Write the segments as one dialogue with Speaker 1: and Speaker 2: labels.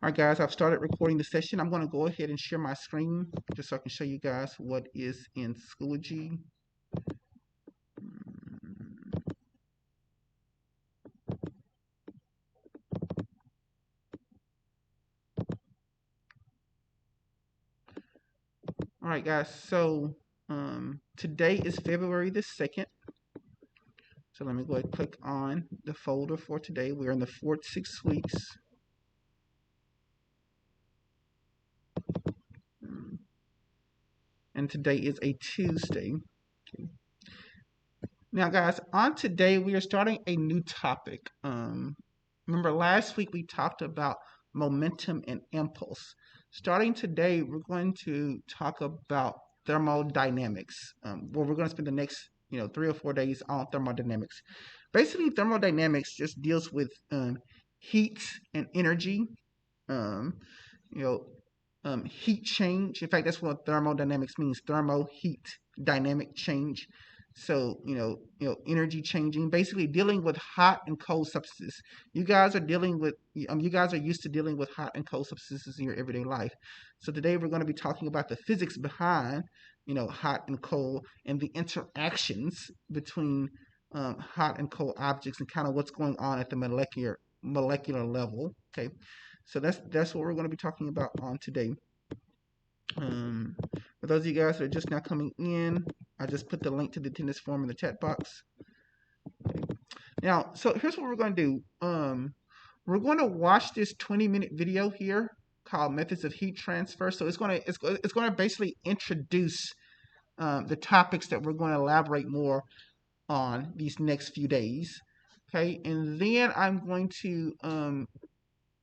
Speaker 1: All right, guys, I've started recording the session. I'm going to go ahead and share my screen just so I can show you guys what is in Schoology. All right, guys, so today is February the 2nd. So let me go ahead and click on the folder for today. We're in the fourth 6 weeks. And today is a Tuesday. Okay. Now, guys, on today we are starting a new topic. Remember last week we talked about momentum and impulse. Starting today, we're going to talk about thermodynamics. Where we're going to spend the next 3 or 4 days on thermodynamics. Basically, thermodynamics just deals with heat and energy. You know, heat change. In fact, that's what thermodynamics means: thermo, heat, dynamic change. So energy changing, basically dealing with hot and cold substances. You guys are dealing with, you guys are used to dealing with hot and cold substances in your everyday life. So today we're going to be talking about the physics behind, hot and cold, and the interactions between hot and cold objects, and kind of what's going on at the molecular level. Okay, so that's what we're going to be talking about on today. For those of you guys that are just now coming in, I just put the link to the attendance form in the chat box. Okay. Now, so here's what we're going to do. We're going to watch this 20-minute video here called Methods of Heat Transfer. So it's going to basically introduce the topics that we're going to elaborate more on these next few days. Okay, and then I'm going to, as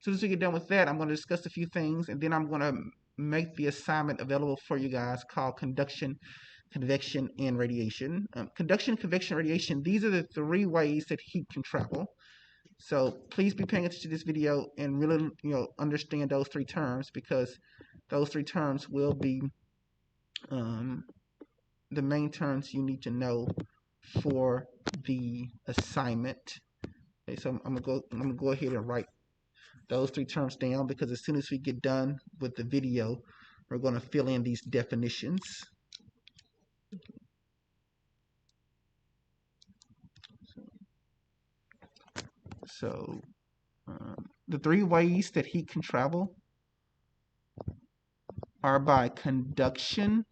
Speaker 1: soon as we get done with that, I'm going to discuss a few things, and then I'm going to make the assignment available for you guys called Conduction, Convection, and Radiation. Conduction, convection, radiation, these are the 3 ways that heat can travel. So please be paying attention to this video and really understand those 3 terms, because those 3 terms will be the main terms you need to know for the assignment. Okay, so I'm gonna go ahead and write those 3 terms down, because as soon as we get done with the video, we're going to fill in these definitions. So the 3 ways that heat can travel are by conduction,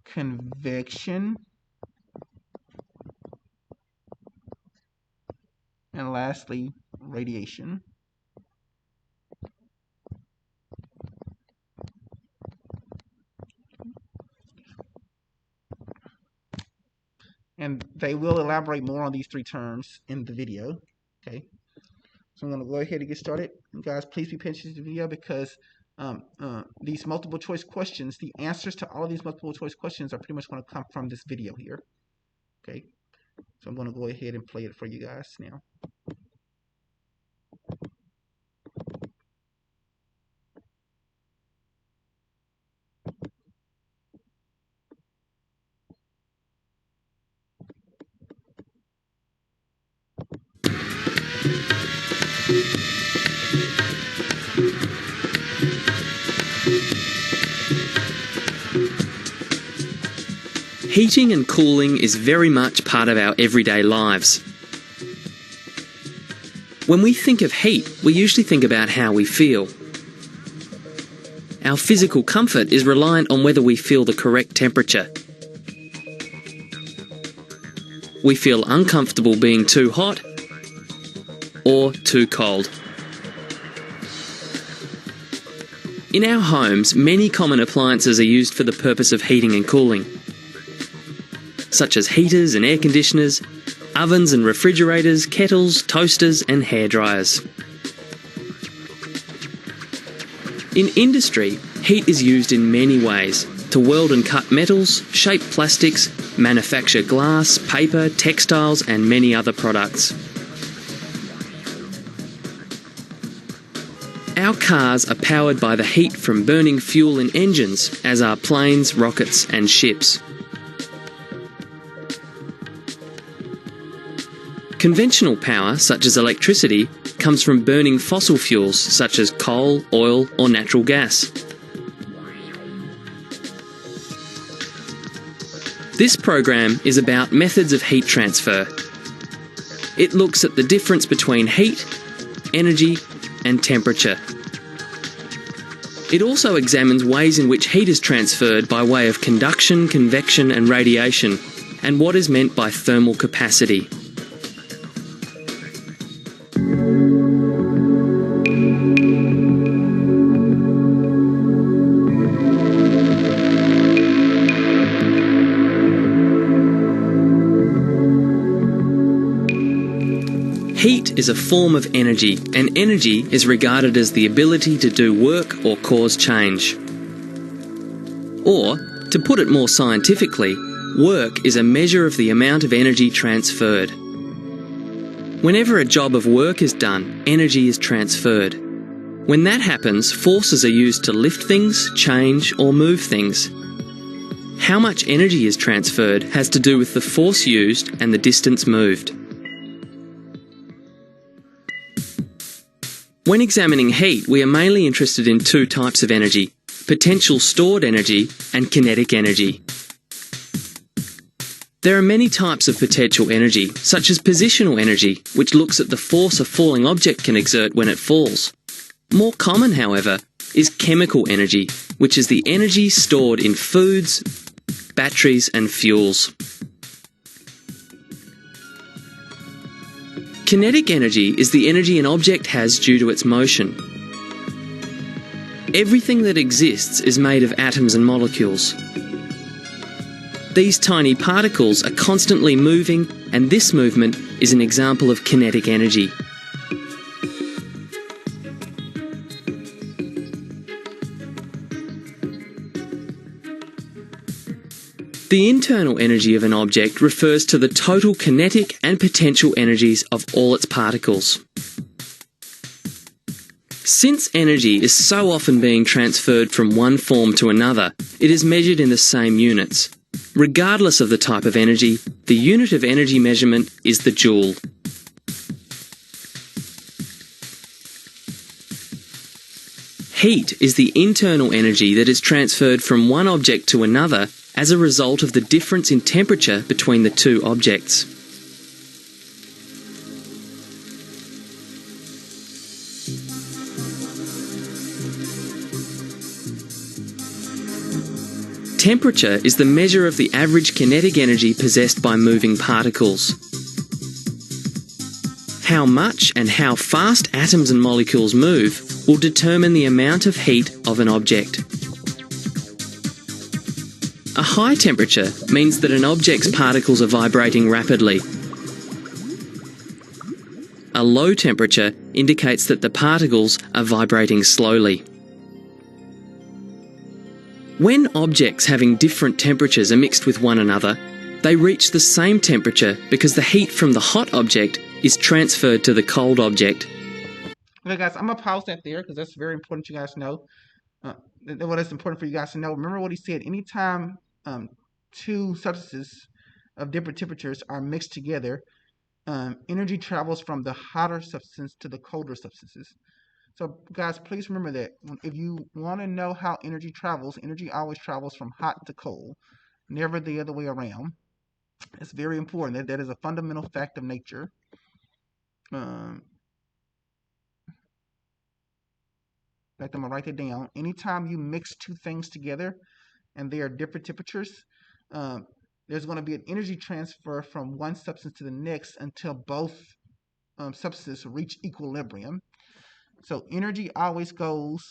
Speaker 1: convection, and lastly, radiation. And they will elaborate more on these 3 terms in the video. Okay, so I'm going to go ahead and get started. And guys, please be patient to the video, because these multiple choice questions, the answers to all of these multiple choice questions are pretty much going to come from this video here. Okay, so I'm going to go ahead and play it for you guys now.
Speaker 2: Heating and cooling is very much part of our everyday lives. When we think of heat, we usually think about how we feel. Our physical comfort is reliant on whether we feel the correct temperature. We feel uncomfortable being too hot or too cold. In our homes, many common appliances are used for the purpose of heating and cooling, such as heaters and air conditioners, ovens and refrigerators, kettles, toasters and hairdryers. In industry, heat is used in many ways to weld and cut metals, shape plastics, manufacture glass, paper, textiles and many other products. Our cars are powered by the heat from burning fuel in engines, as are planes, rockets and ships. Conventional power, such as electricity, comes from burning fossil fuels such as coal, oil or natural gas. This program is about methods of heat transfer. It looks at the difference between heat, energy and temperature. It also examines ways in which heat is transferred by way of conduction, convection and radiation, and what is meant by thermal capacity. Heat is a form of energy, and energy is regarded as the ability to do work or cause change. Or, to put it more scientifically, work is a measure of the amount of energy transferred. Whenever a job of work is done, energy is transferred. When that happens, forces are used to lift things, change or move things. How much energy is transferred has to do with the force used and the distance moved. When examining heat, we are mainly interested in two types of energy: potential stored energy and kinetic energy. There are many types of potential energy, such as positional energy, which looks at the force a falling object can exert when it falls. More common, however, is chemical energy, which is the energy stored in foods, batteries and fuels. Kinetic energy is the energy an object has due to its motion. Everything that exists is made of atoms and molecules. These tiny particles are constantly moving, and this movement is an example of kinetic energy. The internal energy of an object refers to the total kinetic and potential energies of all its particles. Since energy is so often being transferred from one form to another, it is measured in the same units. Regardless of the type of energy, the unit of energy measurement is the joule. Heat is the internal energy that is transferred from one object to another as a result of the difference in temperature between the two objects. Temperature is the measure of the average kinetic energy possessed by moving particles. How much and how fast atoms and molecules move will determine the amount of heat of an object. A high temperature means that an object's particles are vibrating rapidly. A low temperature indicates that the particles are vibrating slowly. When objects having different temperatures are mixed with one another, they reach the same temperature because the heat from the hot object is transferred to the cold object.
Speaker 1: Okay, guys, I'm going to pause that there because that's very important you guys know. What is important for you guys to know. Remember what he said. Anytime two substances of different temperatures are mixed together, energy travels from the hotter substance to the colder substances. So, guys, please remember that if you want to know how energy travels, energy always travels from hot to cold, never the other way around. It's very important. That is a fundamental fact of nature. In fact, I'm going to write it down. Anytime you mix two things together and they are different temperatures, there's going to be an energy transfer from one substance to the next until both substances reach equilibrium. So energy always goes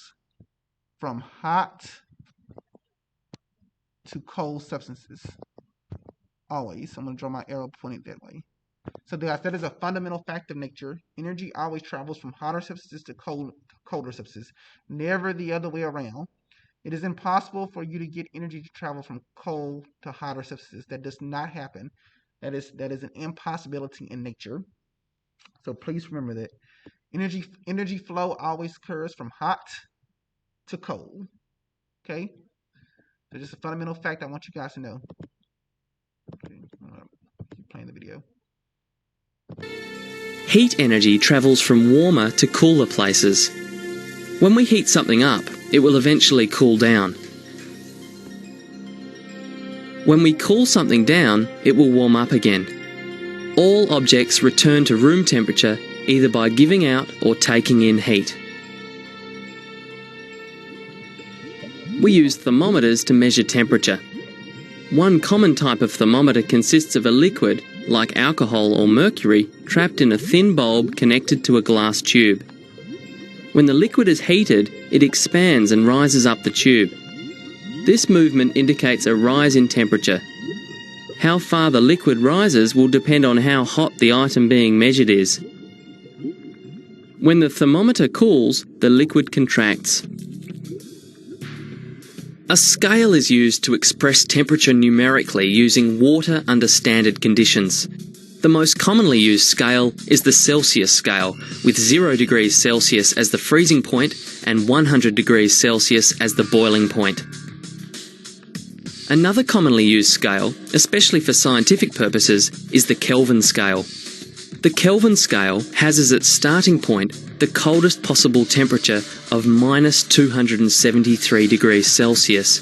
Speaker 1: from hot to cold substances. Always. I'm going to draw my arrow pointing that way. So guys, that is a fundamental fact of nature. Energy always travels from hotter substances to colder substances, never the other way around. It is impossible for you to get energy to travel from cold to hotter substances. That does not happen. That is an impossibility in nature. So please remember that. Energy flow always occurs from hot to cold. Okay, so just a fundamental fact I want you guys to know. Okay, keep playing the video.
Speaker 2: Heat energy travels from warmer to cooler places. When we heat something up, it will eventually cool down. When we cool something down, it will warm up again. All objects return to room temperature either by giving out or taking in heat. We use thermometers to measure temperature. One common type of thermometer consists of a liquid, like alcohol or mercury, trapped in a thin bulb connected to a glass tube. When the liquid is heated, it expands and rises up the tube. This movement indicates a rise in temperature. How far the liquid rises will depend on how hot the item being measured is. When the thermometer cools, the liquid contracts. A scale is used to express temperature numerically using water under standard conditions. The most commonly used scale is the Celsius scale, with 0 degrees Celsius as the freezing point and 100 degrees Celsius as the boiling point. Another commonly used scale, especially for scientific purposes, is the Kelvin scale. The Kelvin scale has as its starting point the coldest possible temperature of minus 273 degrees Celsius.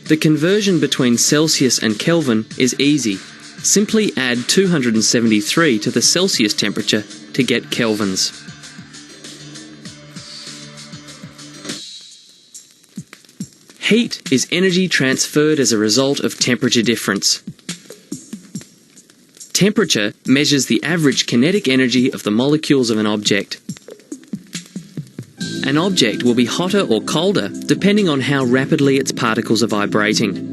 Speaker 2: The conversion between Celsius and Kelvin is easy. Simply add 273 to the Celsius temperature to get kelvins. Heat is energy transferred as a result of temperature difference. Temperature measures the average kinetic energy of the molecules of an object. An object will be hotter or colder depending on how rapidly its particles are vibrating.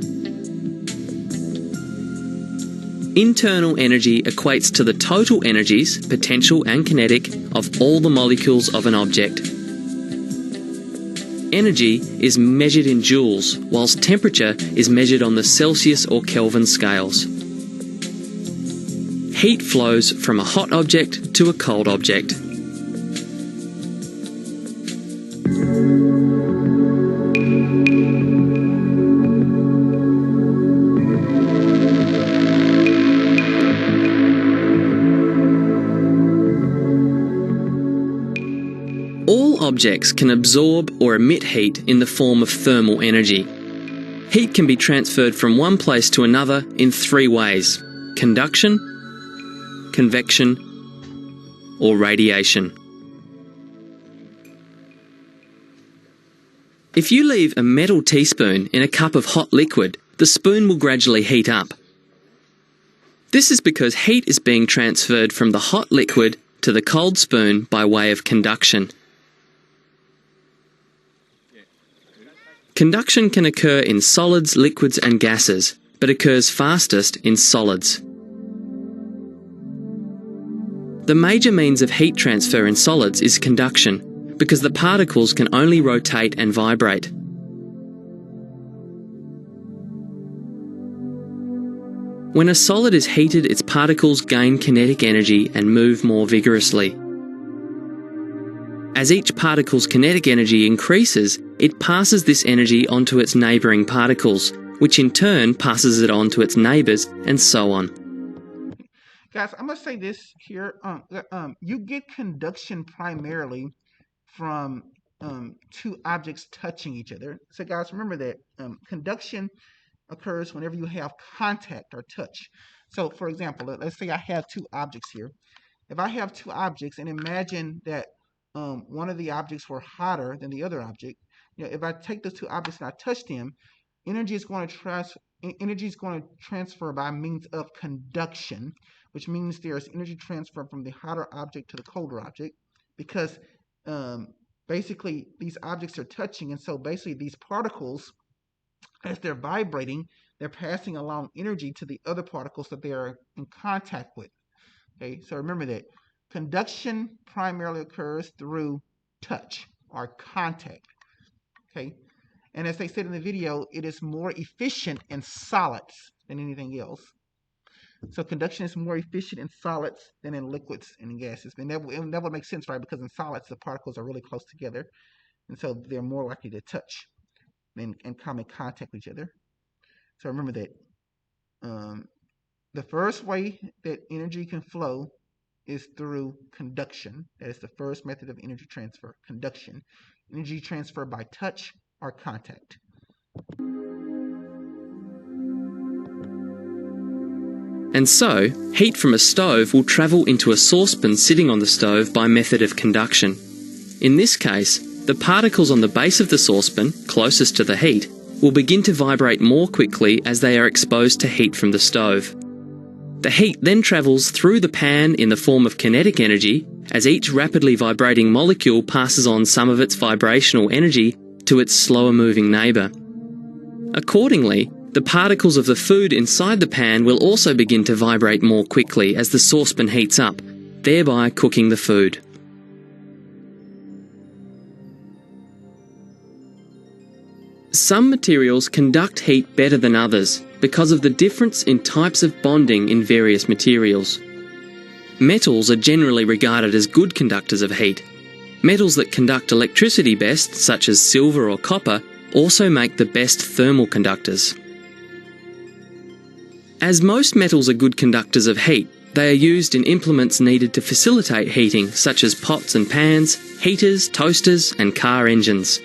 Speaker 2: Internal energy equates to the total energies, potential and kinetic, of all the molecules of an object. Energy is measured in joules, whilst temperature is measured on the Celsius or Kelvin scales. Heat flows from a hot object to a cold object. All objects can absorb or emit heat in the form of thermal energy. Heat can be transferred from one place to another in 3 ways: conduction, convection, or radiation. If you leave a metal teaspoon in a cup of hot liquid, the spoon will gradually heat up. This is because heat is being transferred from the hot liquid to the cold spoon by way of conduction. Conduction can occur in solids, liquids and gases, but occurs fastest in solids. The major means of heat transfer in solids is conduction, because the particles can only rotate and vibrate. When a solid is heated, its particles gain kinetic energy and move more vigorously. As each particle's kinetic energy increases, it passes this energy onto its neighbouring particles, which in turn passes it on to its neighbours, and so on.
Speaker 1: Guys, I'm gonna say this here. You get conduction primarily from 2 objects touching each other. So, guys, remember that conduction occurs whenever you have contact or touch. So, for example, let's say I have 2 objects here. If I have 2 objects, and imagine that one of the objects were hotter than the other object, if I take those 2 objects and I touch them, energy is going to transfer by means of conduction, which means there's energy transfer from the hotter object to the colder object, because basically these objects are touching, and so basically these particles, as they're vibrating, they're passing along energy to the other particles that they are in contact with. Okay, so remember that conduction primarily occurs through touch or contact. Okay, and as they said in the video, it is more efficient in solids than anything else. So conduction is more efficient in solids than in liquids and gases. And that would make sense, right? Because in solids, the particles are really close together, and so they're more likely to touch and come in contact with each other. So remember that the first way that energy can flow is through conduction. That is the first method of energy transfer, conduction. Energy transfer by touch or contact.
Speaker 2: And so, heat from a stove will travel into a saucepan sitting on the stove by method of conduction. In this case, the particles on the base of the saucepan, closest to the heat, will begin to vibrate more quickly as they are exposed to heat from the stove. The heat then travels through the pan in the form of kinetic energy as each rapidly vibrating molecule passes on some of its vibrational energy to its slower moving neighbour. Accordingly, the particles of the food inside the pan will also begin to vibrate more quickly as the saucepan heats up, thereby cooking the food. Some materials conduct heat better than others because of the difference in types of bonding in various materials. Metals are generally regarded as good conductors of heat. Metals that conduct electricity best, such as silver or copper, also make the best thermal conductors. As most metals are good conductors of heat, they are used in implements needed to facilitate heating, such as pots and pans, heaters, toasters, and car engines.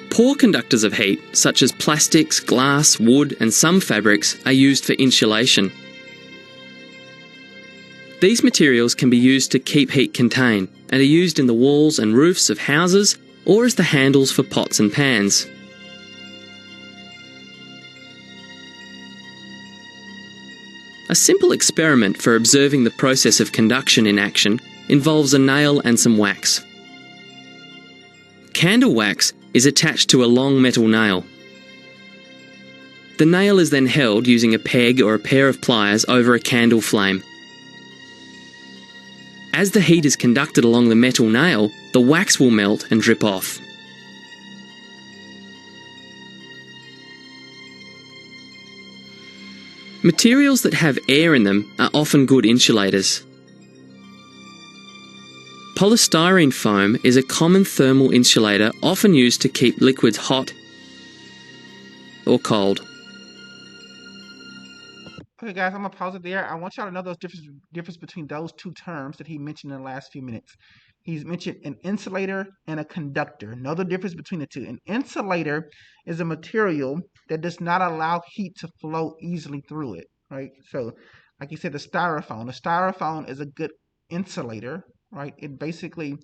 Speaker 2: Poor conductors of heat, such as plastics, glass, wood, and some fabrics, are used for insulation. These materials can be used to keep heat contained and are used in the walls and roofs of houses or as the handles for pots and pans. A simple experiment for observing the process of conduction in action involves a nail and some wax. Candle wax is attached to a long metal nail. The nail is then held using a peg or a pair of pliers over a candle flame. As the heat is conducted along the metal nail, the wax will melt and drip off. Materials that have air in them are often good insulators. Polystyrene foam is a common thermal insulator often used to keep liquids hot or cold.
Speaker 1: Okay, guys, I'm going to pause it there. I want y'all to know those difference between those two terms that he mentioned in the last few minutes. He's mentioned an insulator and a conductor. Know the difference between the two. An insulator is a material that does not allow heat to flow easily through it, right? So, like you said, the styrofoam is a good insulator, right? It basically,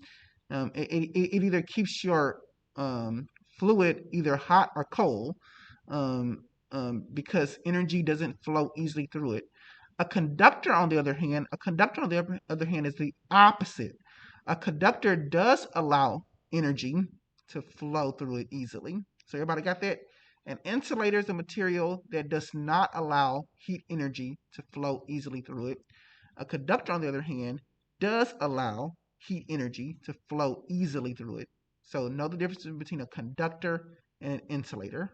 Speaker 1: it either keeps your fluid either hot or cold, because energy doesn't flow easily through it. A conductor, on the other hand, is the opposite. A conductor does allow energy to flow through it easily. So everybody got that? An insulator is a material that does not allow heat energy to flow easily through it. A conductor, on the other hand, does allow heat energy to flow easily through it. So know the difference between a conductor and an insulator.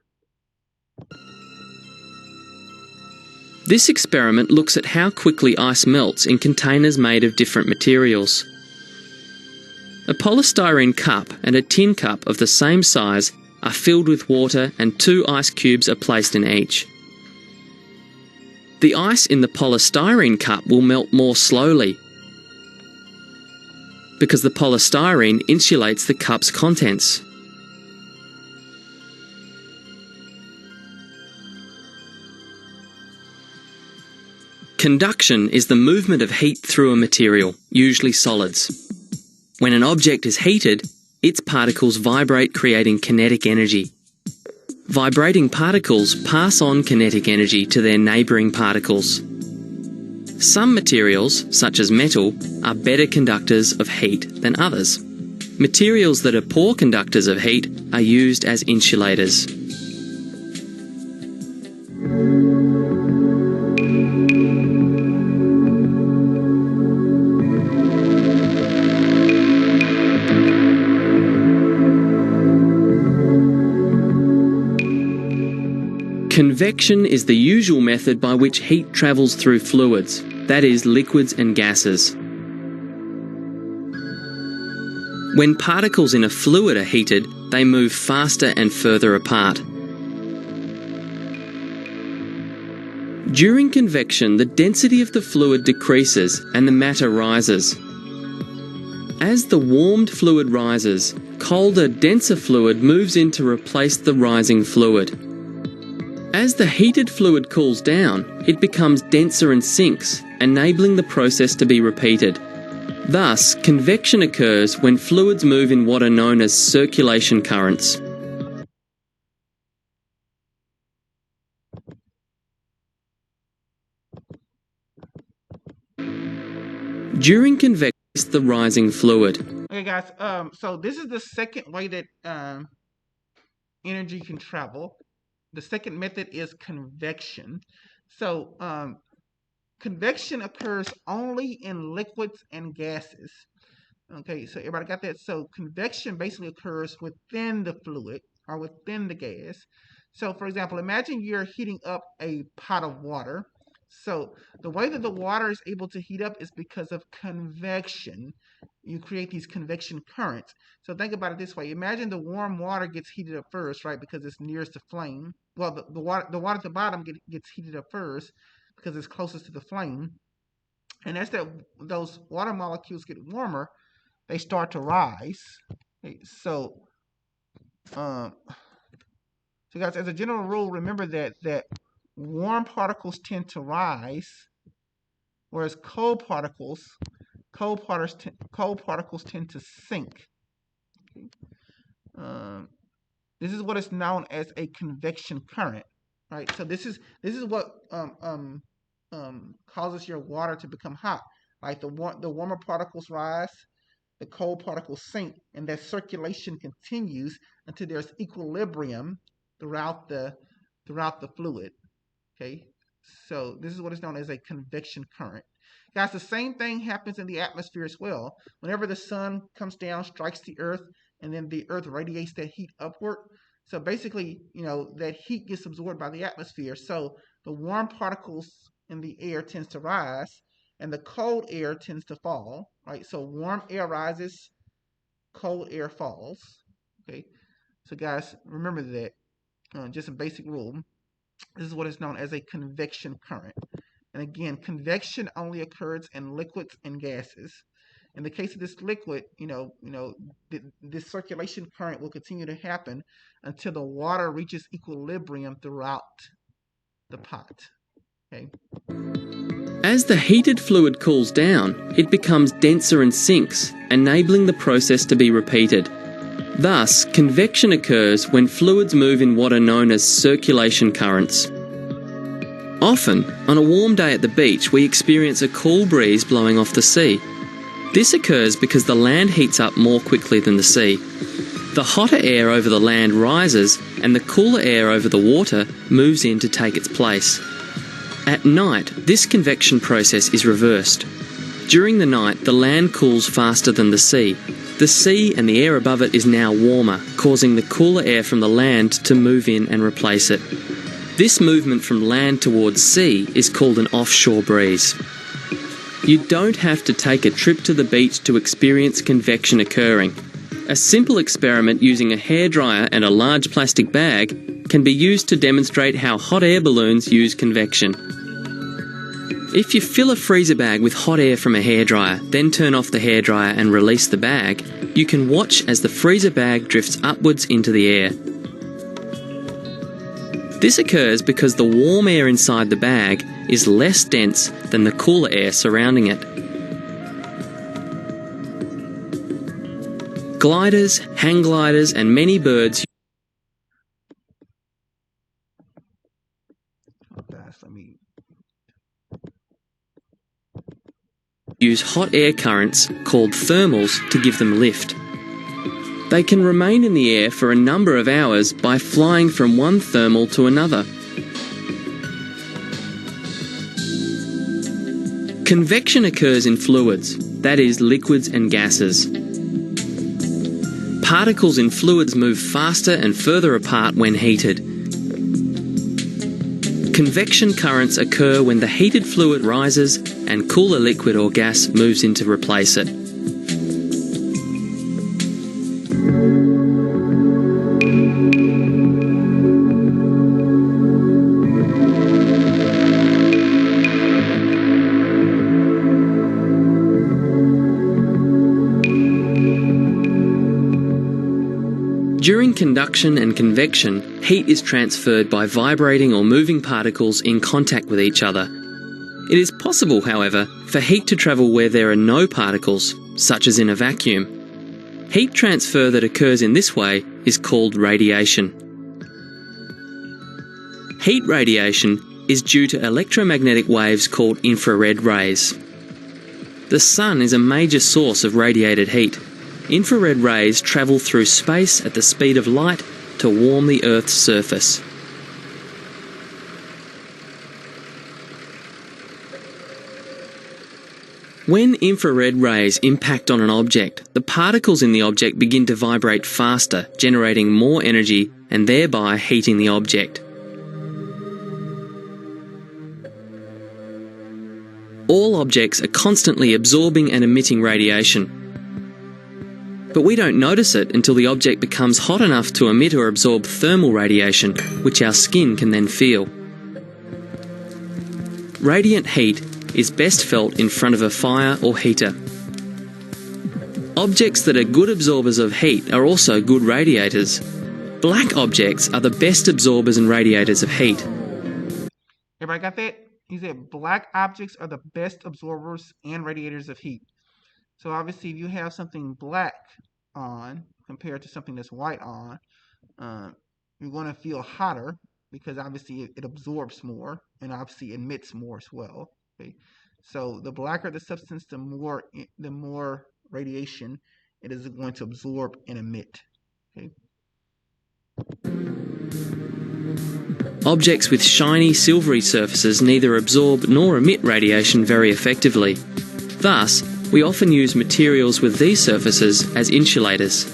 Speaker 2: This experiment looks at how quickly ice melts in containers made of different materials. A polystyrene cup and a tin cup of the same size are filled with water and 2 ice cubes are placed in each. The ice in the polystyrene cup will melt more slowly because the polystyrene insulates the cup's contents. Conduction is the movement of heat through a material, usually solids. When an object is heated, its particles vibrate, creating kinetic energy. Vibrating particles pass on kinetic energy to their neighbouring particles. Some materials, such as metal, are better conductors of heat than others. Materials that are poor conductors of heat are used as insulators. Convection is the usual method by which heat travels through fluids, that is, liquids and gases. When particles in a fluid are heated, they move faster and further apart. During convection, the density of the fluid decreases and the matter rises. As the warmed fluid rises, colder, denser fluid moves in to replace the rising fluid. As the heated fluid cools down, it becomes denser and sinks, enabling the process to be repeated. Thus, convection occurs when fluids move in what are known as circulation currents. During convection, the rising fluid.
Speaker 1: Okay, guys. So this is the second way that energy can travel. The second method is convection. So convection occurs only in liquids and gases. Okay, so everybody got that? So convection basically occurs within the fluid or within the gas. So for example, imagine you're heating up a pot of water. So the way that the water is able to heat up is because of convection. You create these convection currents. So think about it this way. Imagine the warm water gets heated up first, right? Because it's nearest the flame. Well, the water at the bottom gets heated up first because it's closest to the flame. And as those water molecules get warmer, they start to rise. Okay, so guys, as a general rule, remember that warm particles tend to rise, whereas cold particles tend to sink. Okay. This is what is known as a convection current, right? So this is what causes your water to become hot. Like the warmer particles rise, the cold particles sink, and that circulation continues until there's equilibrium throughout the fluid. Okay, so this is what is known as a convection current. Guys, the same thing happens in the atmosphere as well. Whenever the sun comes down, strikes the earth, and then the earth radiates that heat upward. So basically, that heat gets absorbed by the atmosphere. So the warm particles in the air tends to rise, and the cold air tends to fall, right? So warm air rises, cold air falls. Okay, so guys, remember that. Just a basic rule. This is what is known as a convection current. And again, convection only occurs in liquids and gases. In the case of this liquid, this circulation current will continue to happen until the water reaches equilibrium throughout the pot. Okay.
Speaker 2: As the heated fluid cools down, it becomes denser and sinks, enabling the process to be repeated. Thus, convection occurs when fluids move in what are known as circulation currents. Often, on a warm day at the beach, we experience a cool breeze blowing off the sea. This occurs because the land heats up more quickly than the sea. The hotter air over the land rises, and the cooler air over the water moves in to take its place. At night, this convection process is reversed. During the night, the land cools faster than the sea. The sea and the air above it is now warmer, causing the cooler air from the land to move in and replace it. This movement from land towards sea is called an offshore breeze. You don't have to take a trip to the beach to experience convection occurring. A simple experiment using a hairdryer and a large plastic bag can be used to demonstrate how hot air balloons use convection. If you fill a freezer bag with hot air from a hairdryer, then turn off the hairdryer and release the bag, you can watch as the freezer bag drifts upwards into the air. This occurs because the warm air inside the bag is less dense than the cooler air surrounding it. Gliders, hang gliders, and many birds use hot air currents, called thermals, to give them lift. They can remain in the air for a number of hours by flying from one thermal to another. Convection occurs in fluids, that is, liquids and gases. Particles in fluids move faster and further apart when heated. Convection currents occur when the heated fluid rises and cooler liquid or gas moves in to replace it. During conduction and convection, heat is transferred by vibrating or moving particles in contact with each other. It is possible, however, for heat to travel where there are no particles, such as in a vacuum. Heat transfer that occurs in this way is called radiation. Heat radiation is due to electromagnetic waves called infrared rays. The sun is a major source of radiated heat. Infrared rays travel through space at the speed of light to warm the Earth's surface. When infrared rays impact on an object, the particles in the object begin to vibrate faster, generating more energy and thereby heating the object. All objects are constantly absorbing and emitting radiation. But we don't notice it until the object becomes hot enough to emit or absorb thermal radiation, which our skin can then feel. Radiant heat is best felt in front of a fire or heater. Objects that are good absorbers of heat are also good radiators. Black objects are the best absorbers and radiators of heat.
Speaker 1: Everybody got that? He said black objects are the best absorbers and radiators of heat. So obviously if you have something black on compared to something that's white on, you're going to feel hotter because obviously it absorbs more and obviously emits more as well. Okay, so the blacker the substance, the more radiation it is going to absorb and emit. Okay.
Speaker 2: Objects with shiny, silvery surfaces neither absorb nor emit radiation very effectively. Thus, we often use materials with these surfaces as insulators.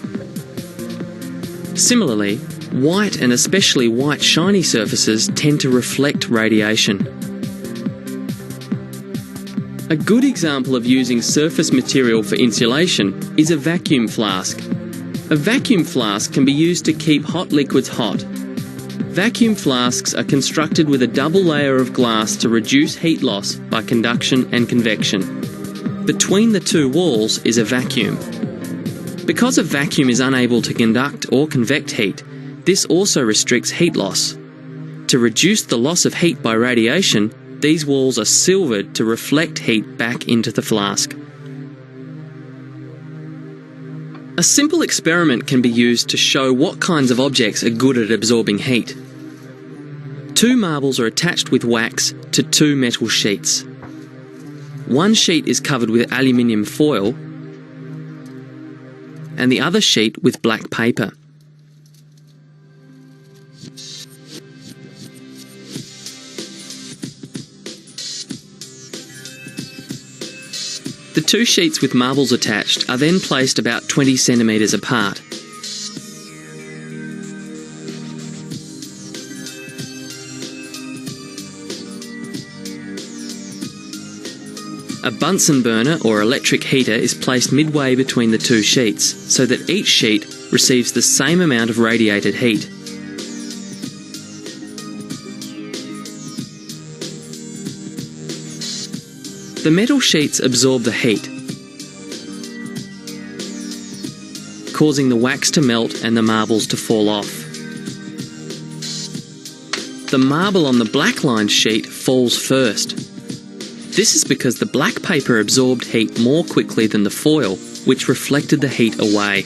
Speaker 2: Similarly, white and especially white shiny surfaces tend to reflect radiation. A good example of using surface material for insulation is a vacuum flask. A vacuum flask can be used to keep hot liquids hot. Vacuum flasks are constructed with a double layer of glass to reduce heat loss by conduction and convection. Between the two walls is a vacuum. Because a vacuum is unable to conduct or convect heat, this also restricts heat loss. To reduce the loss of heat by radiation, these walls are silvered to reflect heat back into the flask. A simple experiment can be used to show what kinds of objects are good at absorbing heat. Two marbles are attached with wax to two metal sheets. One sheet is covered with aluminium foil and the other sheet with black paper. The two sheets with marbles attached are then placed about 20 centimetres apart. A Bunsen burner or electric heater is placed midway between the two sheets so that each sheet receives the same amount of radiated heat. The metal sheets absorb the heat, causing the wax to melt and the marbles to fall off. The marble on the black-lined sheet falls first. This is because the black paper absorbed heat more quickly than the foil, which reflected the heat away.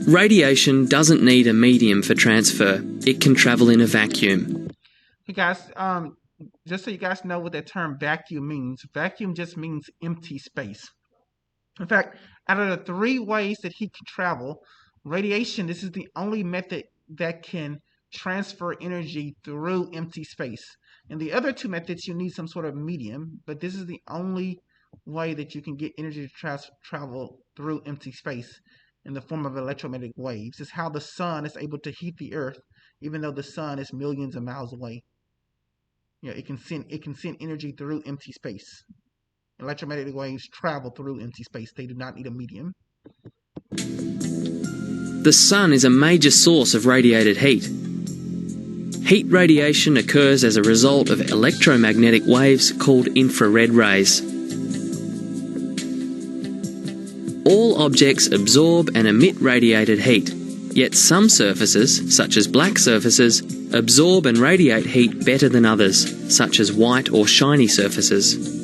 Speaker 2: Radiation doesn't need a medium for transfer. It can travel in a vacuum.
Speaker 1: Hey guys, just so you guys know what that term vacuum just means empty space. In fact, out of the three ways that heat can travel, radiation, this is the only method that can transfer energy through empty space. In the other two methods, you need some sort of medium, but this is the only way that you can get energy to travel through empty space in the form of electromagnetic waves. It's how the sun is able to heat the earth even though the sun is millions of miles away. It can send energy through empty space. Electromagnetic waves travel through empty space. They do not need a medium.
Speaker 2: The sun is a major source of radiated heat. Heat radiation occurs as a result of electromagnetic waves called infrared rays. All objects absorb and emit radiated heat, yet some surfaces, such as black surfaces, absorb and radiate heat better than others, such as white or shiny surfaces.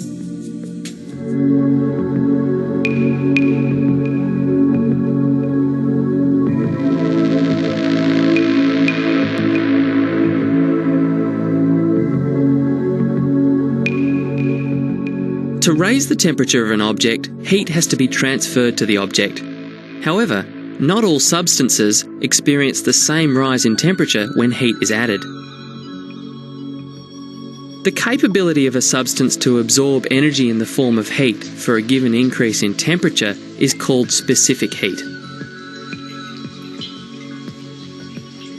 Speaker 2: To raise the temperature of an object, heat has to be transferred to the object. However, not all substances experience the same rise in temperature when heat is added. The capability of a substance to absorb energy in the form of heat for a given increase in temperature is called specific heat.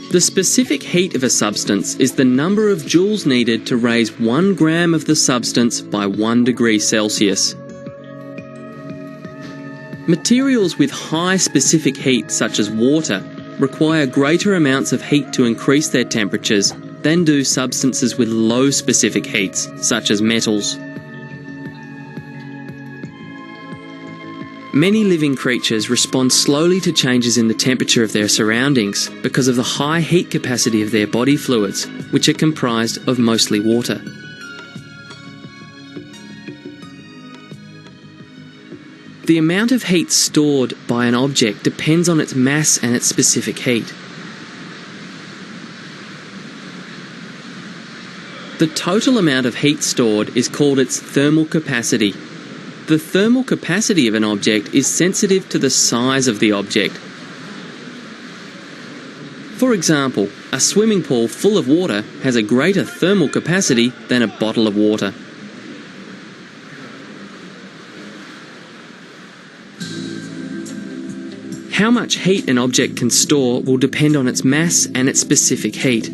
Speaker 2: The specific heat of a substance is the number of joules needed to raise 1 gram of the substance by 1 degree Celsius. Materials with high specific heat, such as water, require greater amounts of heat to increase their temperatures than do substances with low specific heats, such as metals. Many living creatures respond slowly to changes in the temperature of their surroundings because of the high heat capacity of their body fluids, which are comprised of mostly water. The amount of heat stored by an object depends on its mass and its specific heat. The total amount of heat stored is called its thermal capacity. The thermal capacity of an object is sensitive to the size of the object. For example, a swimming pool full of water has a greater thermal capacity than a bottle of water. How much heat an object can store will depend on its mass and its specific heat.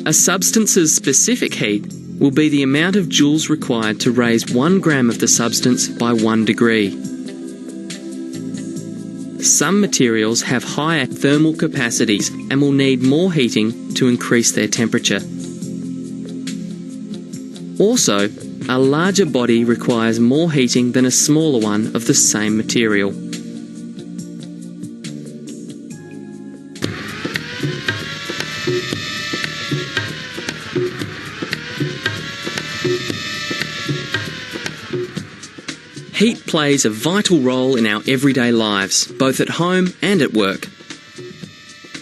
Speaker 2: A substance's specific heat will be the amount of joules required to raise 1 gram of the substance by 1 degree. Some materials have higher thermal capacities and will need more heating to increase their temperature. Also, a larger body requires more heating than a smaller one of the same material. Heat plays a vital role in our everyday lives, both at home and at work.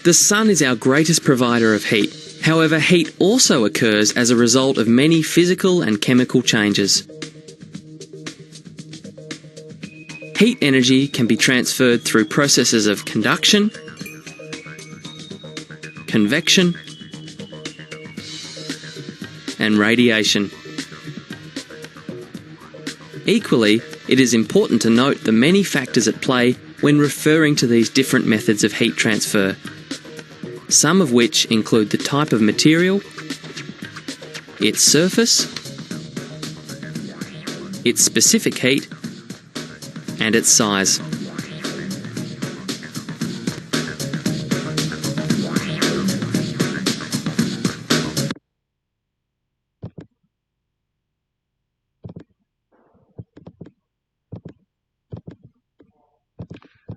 Speaker 2: The sun is our greatest provider of heat. However, heat also occurs as a result of many physical and chemical changes. Heat energy can be transferred through processes of conduction, convection, and radiation. Equally, it is important to note the many factors at play when referring to these different methods of heat transfer, some of which include the type of material, its surface, its specific heat, and its size.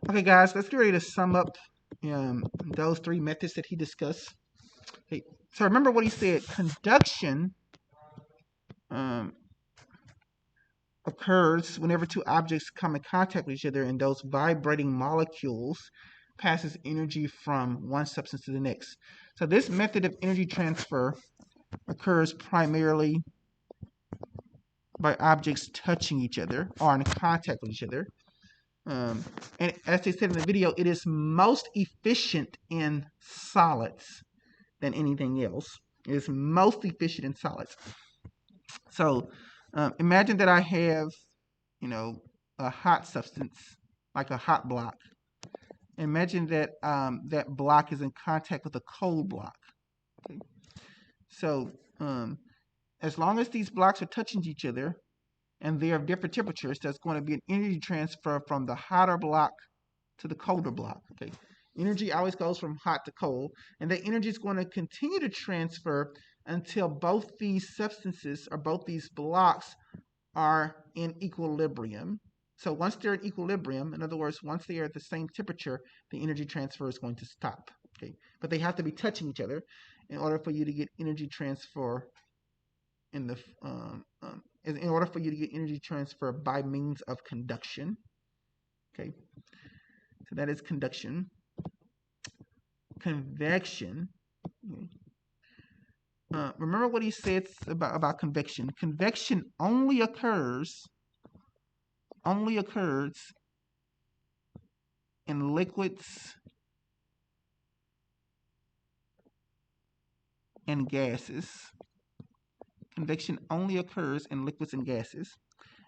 Speaker 1: Okay, guys, let's get ready to sum up those 3 methods that he discussed. Okay, so remember what he said. Conduction occurs whenever 2 objects come in contact with each other, and those vibrating molecules passes energy from one substance to the next. So this method of energy transfer occurs primarily by objects touching each other or in contact with each other. And as they said in the video, it is most efficient in solids than anything else. It is most efficient in solids. So imagine that I have, a hot substance, like a hot block, Imagine that that block is in contact with a cold block. Okay? So as long as these blocks are touching each other and they're of different temperatures, there's going to be an energy transfer from the hotter block to the colder block. Okay, energy always goes from hot to cold, and the energy is going to continue to transfer until both these substances or both these blocks are in equilibrium. So once they're in equilibrium, in other words, once they are at the same temperature, the energy transfer is going to stop. Okay, but they have to be touching each other in order for you to get energy transfer in the in order for you to get energy transfer by means of conduction. Okay, so that is conduction. Convection. Remember what he said about convection. Convection only occurs in liquids and gases. Convection only occurs in liquids and gases.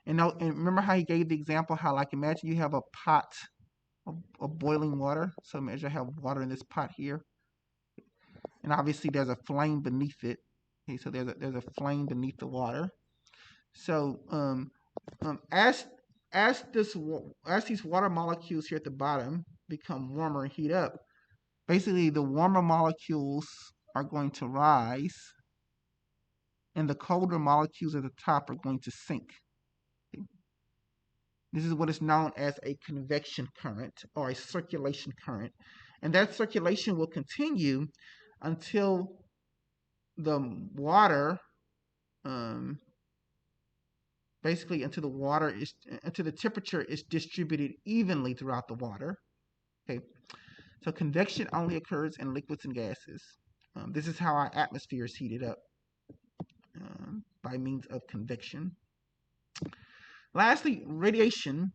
Speaker 1: And remember how he gave the example how, like, imagine you have a pot of boiling water. So imagine I have water in this pot here, and obviously there's a flame beneath it. Okay, so there's a flame beneath the water. So as these water molecules here at the bottom become warmer and heat up, basically the warmer molecules are going to rise, and the colder molecules at the top are going to sink. Okay? This is what is known as a convection current or a circulation current, and that circulation will continue until the water, basically until the temperature is distributed evenly throughout the water. Okay, so convection only occurs in liquids and gases. This is how our atmosphere is heated up by means of convection. Lastly, radiation.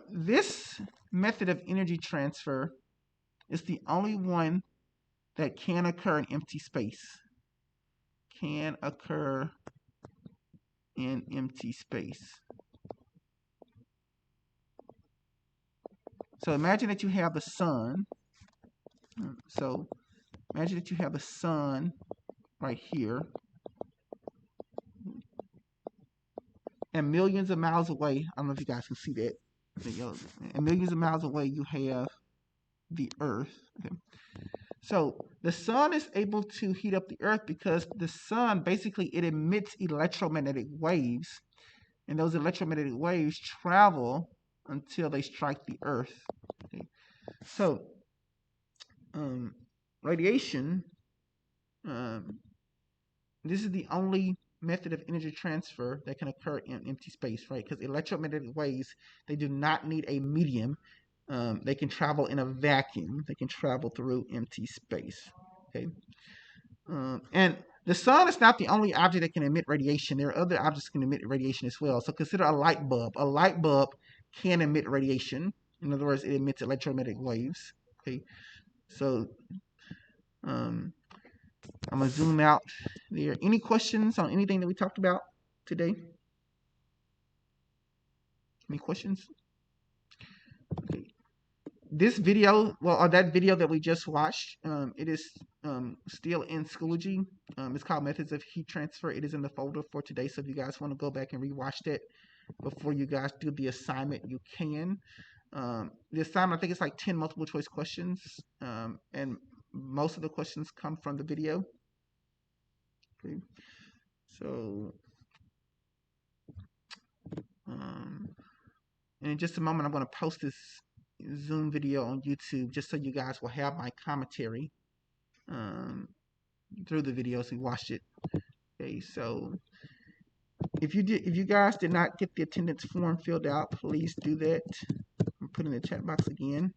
Speaker 1: This method of energy transfer is the only one that can occur in empty space. Can occur in empty space. So imagine that you have the sun. So imagine that you have the sun right here. And millions of miles away, I don't know if you guys can see that. And millions of miles away, you have the Earth. Okay. So the sun is able to heat up the Earth because the sun, basically, it emits electromagnetic waves. And those electromagnetic waves travel until they strike the Earth. Okay. So radiation, this is the only method of energy transfer that can occur in empty space, right? Because electromagnetic waves, they do not need a medium. They can travel in a vacuum. They can travel through empty space. Okay, and the sun is not the only object that can emit radiation. There are other objects that can emit radiation as well. So consider a light bulb. A light bulb can emit radiation. In other words, it emits electromagnetic waves. Okay, so I'm gonna zoom out there. Any questions on anything that we talked about today? Any questions? Okay. This video, or that video that we just watched, it is still in Schoology. It's called Methods of Heat Transfer. It is in the folder for today. So if you guys want to go back and rewatch that before you guys do the assignment, you can. The assignment, I think it's like 10 multiple choice questions, and most of the questions come from the video. Okay, so in just a moment, I'm going to post this Zoom video on YouTube just so you guys will have my commentary through the video, so you watched it. Okay, so if you guys did not get the attendance form filled out, please do that. I'll put in the chat box again.